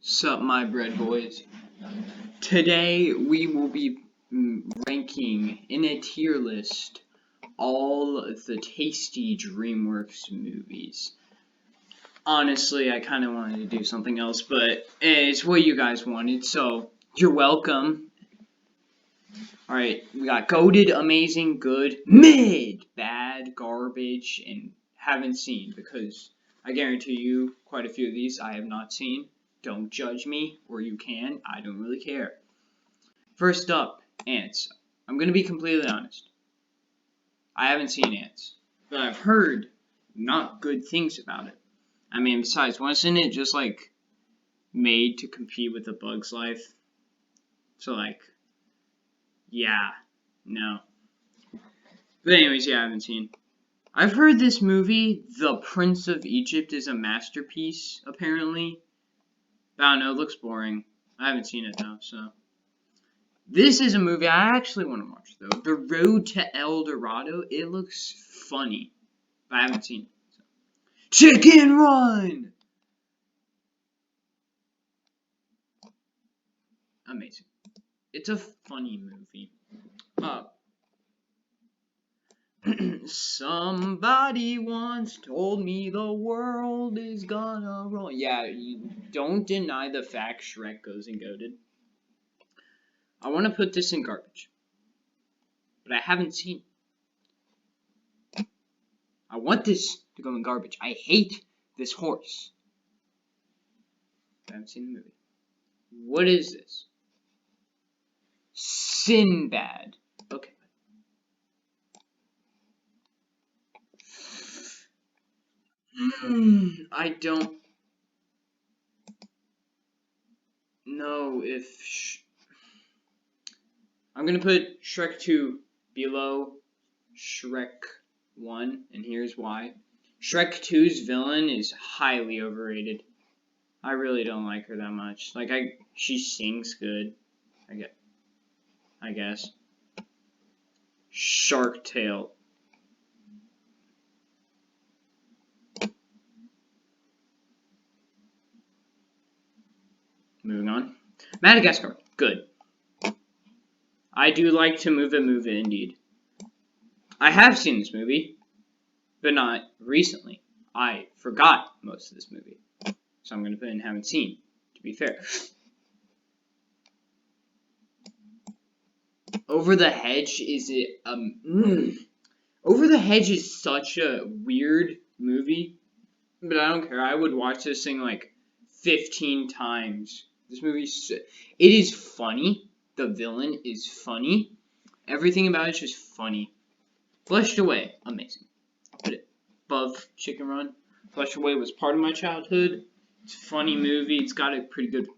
Sup, my bread boys. Today we will be ranking in a tier list all the tasty Dreamworks movies. Honestly, I kind of wanted to do something else, but it's what you guys wanted, so you're welcome. Alright, we got goated, amazing, good, mid, bad, garbage, and haven't seen, because I guarantee you quite a few of these I have not seen. Don't judge me, or you can, I don't really care. First up, Ants. I'm gonna be completely honest. I haven't seen Ants, but I've heard not good things about it. I mean, besides, wasn't it just like made to compete with A Bug's Life? So like, yeah, no. But anyways, yeah, I haven't seen. I've heard this movie, The Prince of Egypt, is a masterpiece, apparently. But I don't know, it looks boring. I haven't seen it though, so. This is a movie I actually want to watch, though. The Road to El Dorado, it looks funny. But I haven't seen it. So. Chicken Run! Amazing. It's a funny movie. Somebody once told me the world is gonna roll. Yeah, you don't deny the fact Shrek goes in goated. I want to put this in garbage. But I haven't seen it. I want this to go in garbage. I hate this horse. I haven't seen the movie. What is this? Sinbad. Okay. I don't know if... I'm going to put Shrek 2 below Shrek 1, and here's why. Shrek 2's villain is highly overrated. I really don't like her that much. Like, she sings good. I guess. Shark Tale. Moving on. Madagascar. Good. I do like to move it indeed. I have seen this movie, but not recently. I forgot most of this movie. So I'm going to put in haven't seen, to be fair. Over the Hedge is it Over the Hedge is such a weird movie, but I don't care. I would watch this thing like 15 times. This movie, it is funny. The villain is funny. Everything about it is just funny. Flushed Away, amazing. Put it above Chicken Run. Flushed Away was part of my childhood. It's a funny movie. It's got a pretty good...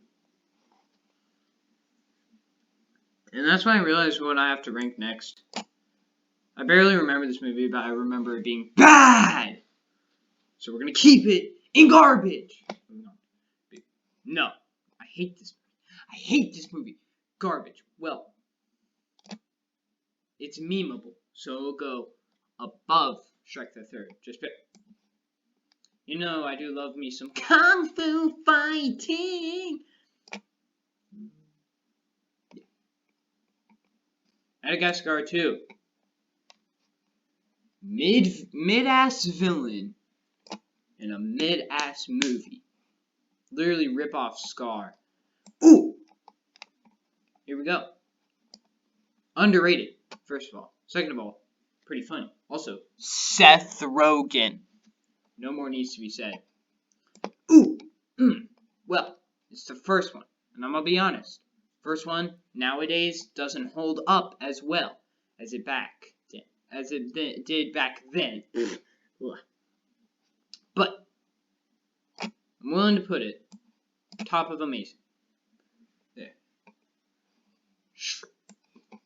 And that's when I realized what I have to rank next. I barely remember this movie, but I remember it being bad! So we're gonna keep it in garbage! No. I hate this movie. I hate this movie. Garbage. Well, it's memeable, so it'll go above Shrek the Third. Just pick. You know, I do love me some Kung Fu fighting! Yeah. Madagascar 2. Mid-ass villain in a mid-ass movie. Literally rip off Scar. Ooh! Here we go. Underrated, first of all. Second of all, pretty funny. Also, Seth Rogen. No more needs to be said. Ooh! Well, it's the first one, and I'm gonna be honest. First one, nowadays, doesn't hold up as well as it did back then. But, I'm willing to put it top of amazing. There.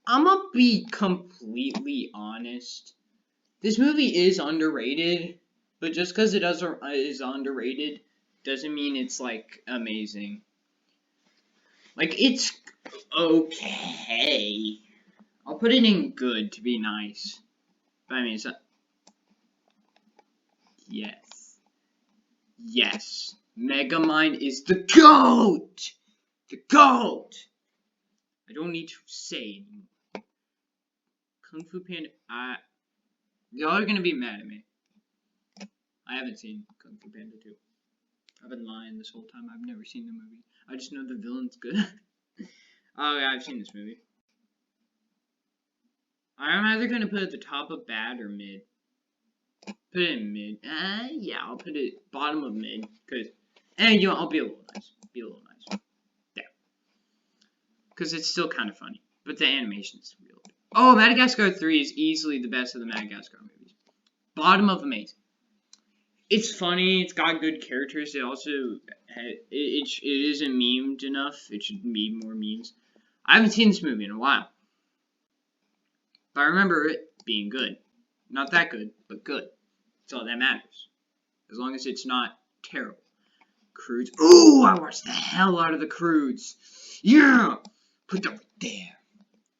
I'm gonna be completely honest. This movie is underrated, but just because it is underrated doesn't mean it's like amazing. Like, it's okay. I'll put it in good to be nice. But I mean, it's not. Yes. Yes. Megamind is the GOAT! The GOAT! I don't need to say anymore. Kung Fu Panda, y'all are gonna be mad at me. I haven't seen Kung Fu Panda 2. I've been lying this whole time. I've never seen the movie. I just know the villain's good. Oh yeah, I've seen this movie. I'm either gonna put it at the top of bad or mid. Put it in mid. Yeah, I'll put it bottom of mid. Cause, you know, I'll be a little nice. There. Cause it's still kind of funny. But the animation's real good. Oh, Madagascar 3 is easily the best of the Madagascar movies. Bottom of amazing. It's funny. It's got good characters. It also it isn't memed enough. It should be more memes. I haven't seen this movie in a while, but I remember it being good. Not that good, but good. That's all that matters. As long as it's not terrible. Croods. Ooh, I watched the hell out of the Croods. Yeah, put that right there.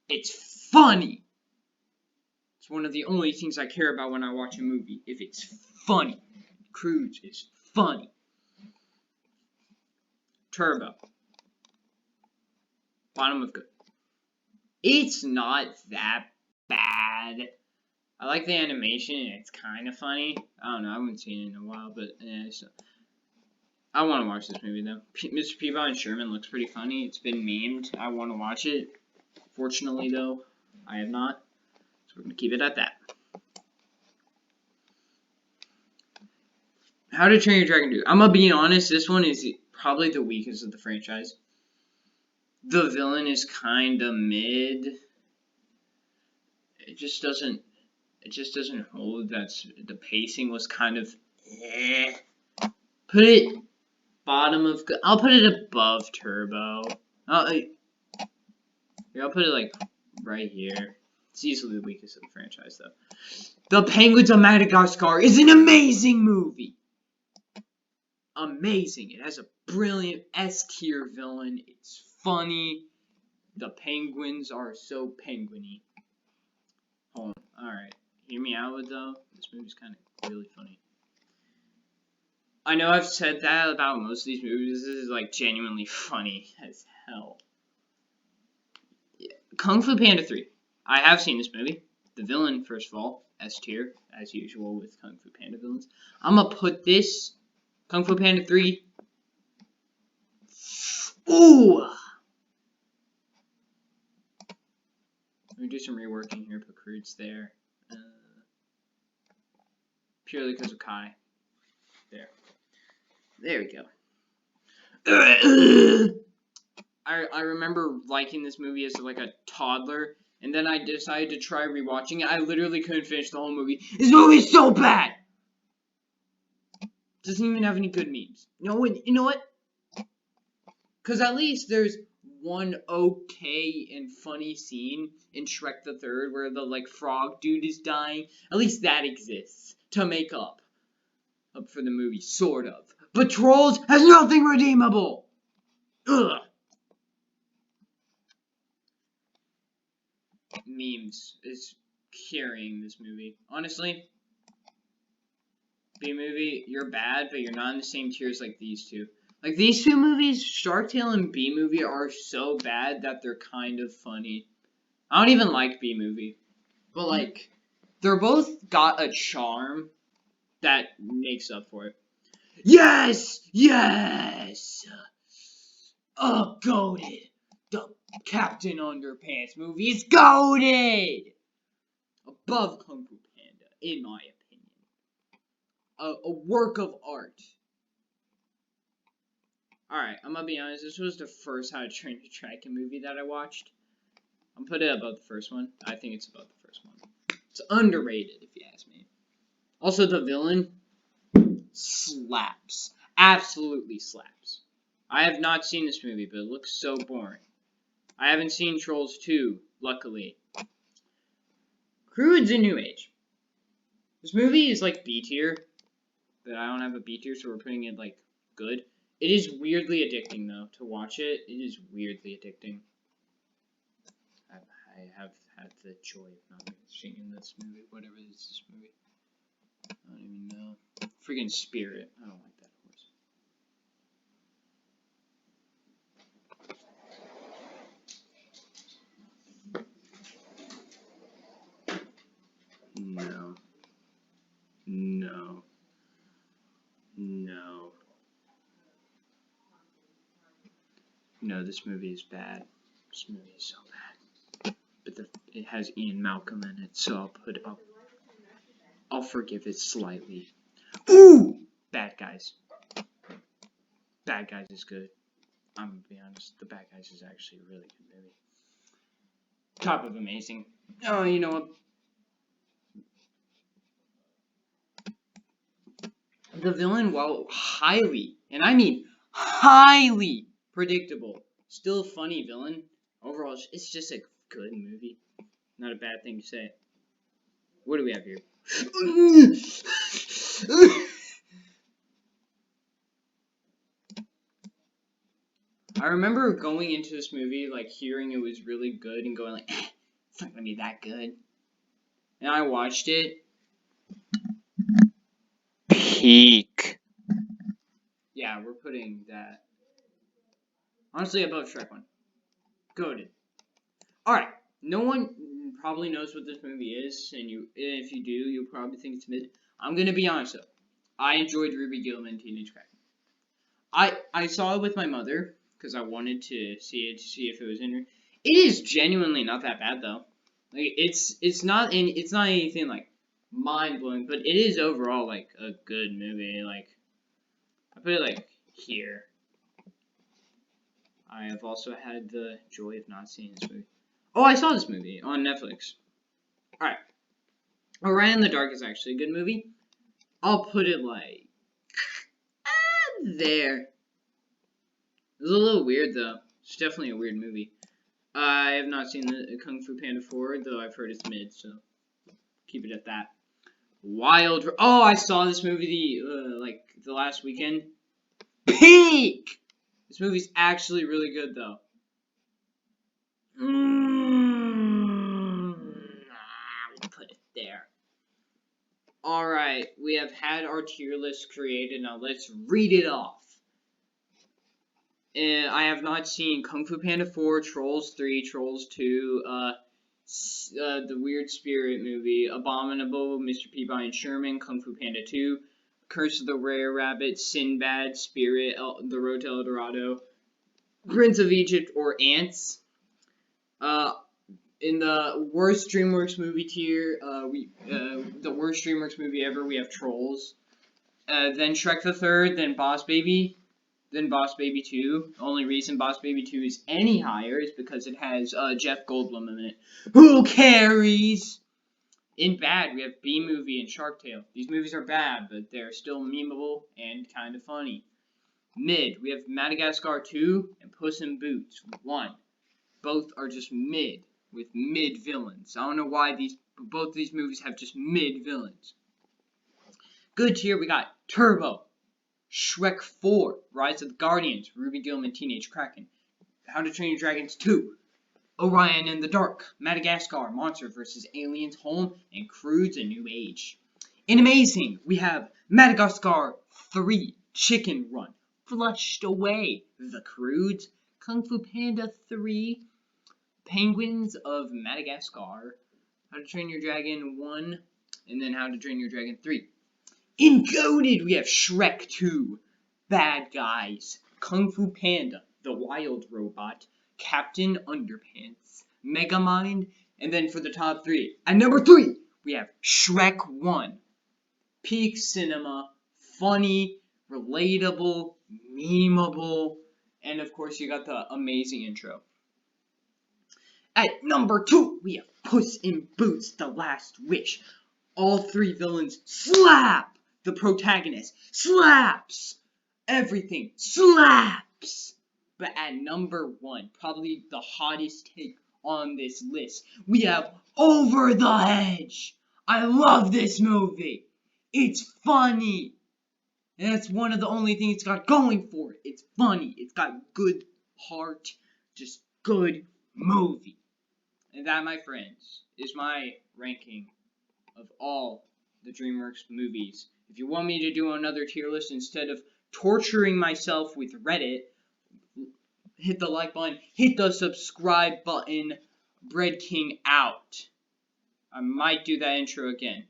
It's funny. It's one of the only things I care about when I watch a movie. If it's funny. Croods is funny. Turbo. Bottom of good. It's not that bad. I like the animation. It's kind of funny. I don't know. I haven't seen it in a while, but so. I want to watch this movie though. Mr. Peabody and Sherman looks pretty funny. It's been memed. I want to watch it. Fortunately, though, I have not. So we're gonna keep it at that. How to Train Your Dragon 2. I'm gonna be honest. This one is probably the weakest of the franchise. The villain is kind of mid. It just doesn't hold. The pacing was kind of Put it bottom of good. I'll put it above Turbo. I'll put it like right here. It's easily the weakest of the franchise though. The Penguins of Madagascar is an amazing movie. Amazing. It has a brilliant S-tier villain. It's funny. The penguins are so penguiny. Hold on. Alright. Hear me out though. This movie's kind of really funny. I know I've said that about most of these movies. This is like genuinely funny as hell. Yeah. Kung Fu Panda 3. I have seen this movie. The villain, first of all, S-tier, as usual with Kung Fu Panda villains. I'm gonna put this Kung Fu Panda 3. Ooh! Let me do some reworking here. Put Croods there. Purely because of Kai. There. There we go. I remember liking this movie as like a toddler, and then I decided to try rewatching it. I literally couldn't finish the whole movie. This movie is so bad! Doesn't even have any good memes. You know what? Because at least there's one okay and funny scene in Shrek the Third where the like frog dude is dying. At least that exists to make up for the movie, sort of. But Trolls has nothing redeemable. Ugh. Memes is carrying this movie. Honestly, B-movie, you're bad, but you're not in the same tier as like these two. Like these two movies, Shark Tale and B-movie, are so bad that they're kind of funny. I don't even like B-movie, but like they're both got a charm that makes up for it. Yes! Yes! Goated! The Captain Underpants movie is goated! Above Kung Fu Panda, in my opinion. A work of art. Alright, I'm gonna be honest, this was the first How to Train Your Dragon movie that I watched. I'm putting it above the first one. I think it's above the first one. It's underrated, if you ask me. Also, the villain slaps. Absolutely slaps. I have not seen this movie, but it looks so boring. I haven't seen Trolls 2, luckily. Croods in New Age. This movie is like B tier, but I don't have a B tier, so we're putting it like good. It is weirdly addicting, though, to watch it. It is weirdly addicting. I have had the joy of not seeing this movie, whatever is this movie. I don't even know. Friggin' Spirit. I don't like that horse. No, this movie is bad. This movie is so bad. But it has Ian Malcolm in it, so I'll forgive it slightly. Ooh! Bad Guys. Bad Guys is good. I'm gonna be honest, The Bad Guys is actually a really good movie. Top of amazing. Oh, you know what? The villain, while highly, and I mean highly predictable, still a funny villain. Overall, it's just a good movie. Not a bad thing to say. What do we have here? I remember going into this movie, like, hearing it was really good and going like, it's not gonna be that good. And I watched it. Peak. Yeah, we're putting that, honestly, above Shrek 1. Goated. Alright, no one probably knows what this movie is, and if you do, you'll probably think it's mid. I'm gonna be honest, though. I enjoyed Ruby Gillman Teenage Kraken. I saw it with my mother, because I wanted to see if it was in her. It is genuinely not that bad, though. Like, it's not anything, like, mind-blowing, but it is overall, like, a good movie. Like, I put it, like, here. I have also had the joy of not seeing this movie. Oh, I saw this movie on Netflix. Alright. Ryan in the Dark is actually a good movie. I'll put it, like, there. It was a little weird, though. It's definitely a weird movie. I have not seen the Kung Fu Panda 4, though I've heard it's mid, so keep it at that. Wild. Oh, I saw this movie the last weekend. Peak! This movie's actually really good, though. I'll put it there. Alright, we have had our tier list created. Now let's read it off. I have not seen Kung Fu Panda 4, Trolls 3, Trolls 2, the Weird Spirit movie, Abominable, Mr. Peabody and Sherman, Kung Fu Panda 2, Curse of the Rare Rabbit, Sinbad, Spirit, The Road to El Dorado, Prince of Egypt, or Ants. In the worst Dreamworks movie tier, the worst Dreamworks movie ever, we have Trolls. Then Shrek the Third, then Boss Baby, then Boss Baby 2. The only reason Boss Baby 2 is any higher is because it has Jeff Goldblum in it. Who carries? In bad, we have B-Movie and Shark Tale. These movies are bad, but they're still memeable and kind of funny. Mid, we have Madagascar 2 and Puss in Boots 1. Both are just mid, with mid villains. I don't know why both these movies have just mid villains. Good tier, we got Turbo, Shrek 4, Rise of the Guardians, Ruby Gillman Teenage Kraken, How to Train Your Dragons 2, Orion in the Dark, Madagascar, Monster vs. Aliens Home, and Croods A New Age. In amazing, we have Madagascar 3, Chicken Run, Flushed Away, The Croods, Kung Fu Panda 3, Penguins of Madagascar, How to Train Your Dragon 1, and then How to Train Your Dragon 3. Encoded, we have Shrek 2, Bad Guys, Kung Fu Panda, The Wild Robot, Captain Underpants, Megamind, and then for the top 3, at number 3, we have Shrek 1. Peak cinema, funny, relatable, memeable, and of course you got the amazing intro. At number 2, we have Puss in Boots, The Last Wish. All 3 villains slap! The protagonist slaps! Everything slaps! But at number 1, probably the hottest take on this list, we have Over the Hedge. I love this movie. It's funny. And that's one of the only things it's got going for it. It's funny. It's got good heart. Just good movie. And that, my friends, is my ranking of all the Dreamworks movies. If you want me to do another tier list instead of torturing myself with Reddit, hit the like button, hit the subscribe button. Bread King out. I might do that intro again.